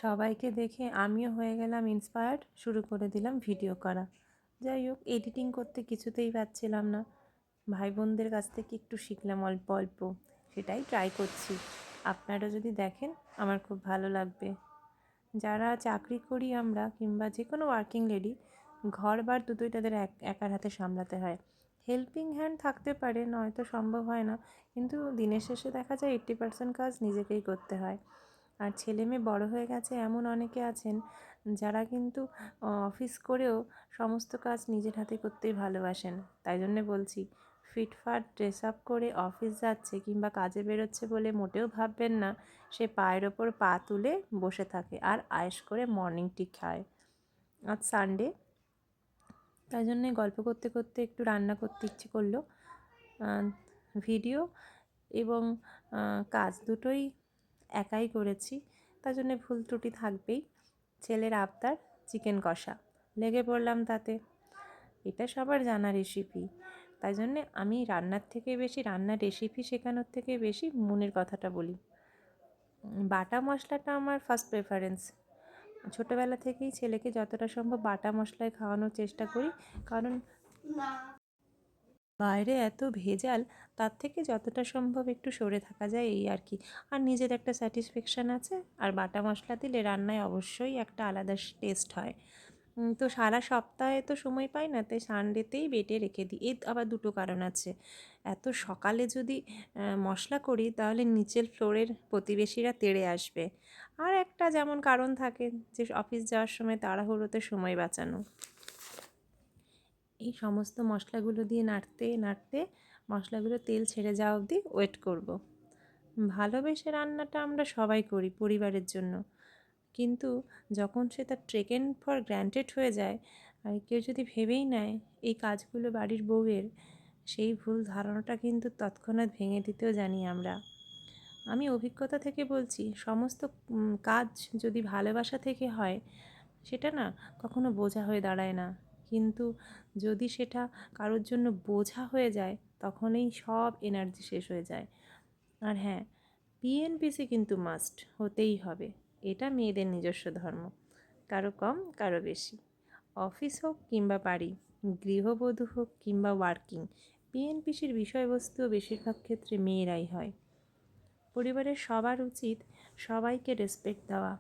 সবাইকে দেখে আমিও হয়ে গেলাম ইন্সপায়ার্ড, শুরু করে দিলাম ভিডিও করা। যাই হোক, এডিটিং করতে কিছুতেই পারছিলাম না। ভাই বোনদের কাছ থেকে একটু শিখলাম অল্প অল্প, সেটাই ট্রাই করছি। আপনারা যদি দেখেন আমার খুব ভালো লাগবে। যারা চাকরি করি আমরা, কিংবা যে কোনো ওয়ার্কিং লেডি, ঘর বার দুটোই তাদের একার হাতে সামলাতে হয়। হেল্পিং হ্যান্ড থাকতে পারে, নয়তো সম্ভব হয় না, কিন্তু দিনের শেষে দেখা যায় 80% কাজ নিজেকেই করতে হয়। আর ছেলে মেয়ে বড়ো হয়ে গেছে এমন অনেকে আছেন যারা কিন্তু অফিস করেও সমস্ত কাজ নিজের হাতে করতেই ভালোবাসেন। তাই জন্যে বলছি, ফিটফাট ড্রেস আপ করে অফিস যাচ্ছে কিংবা কাজে বেরোচ্ছে বলে মোটেও ভাববেন না সে পায়ের ওপর পা তুলে বসে থাকে আর আয়েশ করে মর্নিং টি খায়। আজ সানডে, তাই জন্যে গল্প করতে করতে একটু রান্না করতে ইচ্ছে করলো। ভিডিও এবং কাজ দুটোই একাই করেছি, তার জন্যে ভুল ত্রুটি থাকবেই। ছেলের আবদার চিকেন কষা, লেগে পড়লাম তাতে। এটা সবার জানা রেসিপি, তাই জন্যে আমি রান্নার থেকে বেশি, রান্নার রেসিপি শেখানোর থেকে বেশি মনের কথাটা বলি। বাটা মশলাটা আমার ফার্স্ট প্রেফারেন্স। ছোটোবেলা থেকেই ছেলেকে যতটা সম্ভব বাটা মশলায় খাওয়ানোর চেষ্টা করি, কারণ বাইরে এত ভেজাল, তার থেকে যতটা সম্ভব একটু সরে থাকা যায়, এই আর কি। আর নিজের একটা স্যাটিসফ্যাকশান আছে, আর বাটা মশলা দিলে রান্নায় অবশ্যই একটা আলাদা টেস্ট হয়। তো সারা সপ্তাহে তো সময় পাই না, তাই সানডেতেই বেটে রেখে দিই। এর আবার দুটো কারণ আছে। এত সকালে যদি মশলা করি তাহলে নিচের ফ্লোরের প্রতিবেশীরা তেড়ে আসবে। আর একটা যেমন কারণ থাকে যে অফিস যাওয়ার সময় তাড়াহুড়োতে সময় বাঁচানো। এই সমস্ত মশলাগুলো দিয়ে নাড়তে নাড়তে মশলাগুলো তেল ছেড়ে যাওয়া অবধি ওয়েট করব। ভালোবেসে রান্নাটা আমরা সবাই করি পরিবারের জন্য, কিন্তু যখন সেটা টেকেন ফর গ্র্যান্টেড হয়ে যায়, আর কেউ যদি ভেবেই নেয় এই কাজগুলো বাড়ির বউয়ের, সেই ভুল ধারণাটা কিন্তু তৎক্ষণাৎ ভেঙে দিতেও জানি আমরা। আমি অভিজ্ঞতা থেকে বলছি, সমস্ত কাজ যদি ভালোবাসা থেকে হয়, সেটা না কখনো বোঝা হয়ে দাঁড়ায় না। কিন্তু যদি সেটা কারোর জন্য বোঝা হয়ে যায়, তখনই সব এনার্জি শেষ হয়ে যায়। আর হ্যাঁ, পিএনপিসি কিন্তু মাস্ট হতেই হবে। এটা মেয়েদের নিজস্ব ধর্ম, কারো কম কারো বেশি। অফিস হোক কিংবা বাড়ি, গৃহবধূ হোক কিংবা ওয়ার্কিং, পিএনপিসির বিষয়বস্তুও বেশিরভাগ ক্ষেত্রে মেয়েরাই হয়। পরিবারের সবার উচিত সবাইকে রেসপেক্ট দেওয়া।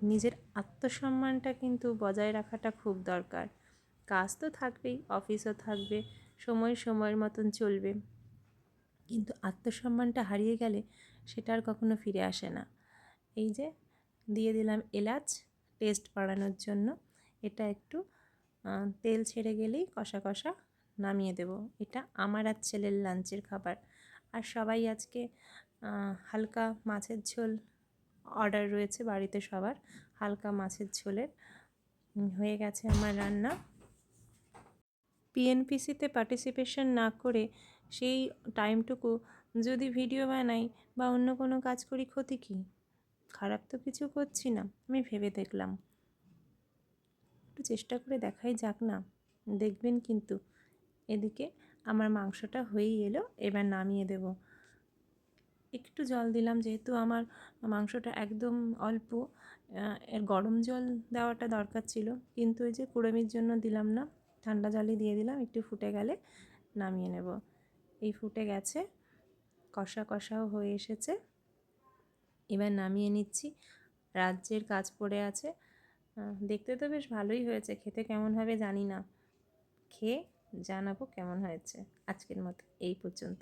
নিজের আত্মসম্মানটা কিন্তু বজায় রাখাটা খুব দরকার। কাজ তো থাকবেই, অফিসও থাকবে, সময় সময়ের মতন চলবে, কিন্তু আত্মসম্মানটা হারিয়ে গেলে সেটা আর কখনো ফিরে আসে না। এই যে দিয়ে দিলাম এলাচ টেস্ট বাড়ানোর জন্য, এটা একটু তেল ছেড়ে গেলেই কষা কষা নামিয়ে দেব। এটা আমার আর ছেলের লাঞ্চের খাবার। আর সবাই আজকে হালকা মাছের ঝোল অর্ডার রয়েছে বাড়িতে সবার, হালকা মাছের ঝোলের। হয়ে গেছে আমার রান্না। পিএনপিসিতে পার্টিসিপেশন না করে সেই টাইমটুকু যদি ভিডিও বানাই বা অন্য কোনো কাজ করি, ক্ষতি কী? খারাপ তো কিছু করছি না। আমি ভেবে দেখলাম, একটু চেষ্টা করে দেখাই যাক না, দেখবেন কিন্তু। এদিকে আমার মাংসটা হয়েই এলো, এবার নামিয়ে দেব। একটু জল দিলাম, যেহেতু আমার মাংসটা একদম অল্প, এর গরম জল দেওয়াটা দরকার ছিল, কিন্তু ওই যে কুড়েমির জন্য দিলাম না, ঠান্ডা জলই দিয়ে দিলাম। একটু ফুটে গেলে নামিয়ে নেব। এই ফুটে গেছে, কষা কষাও হয়ে এসেছে, এবার নামিয়ে নিচ্ছি। রাজ্যের কাজ পড়ে আছে। দেখতে তো বেশ ভালোই হয়েছে, খেতে কেমন হবে জানি না, খেয়ে জানাবো কেমন হয়েছে। আজকের মতো এই পর্যন্ত।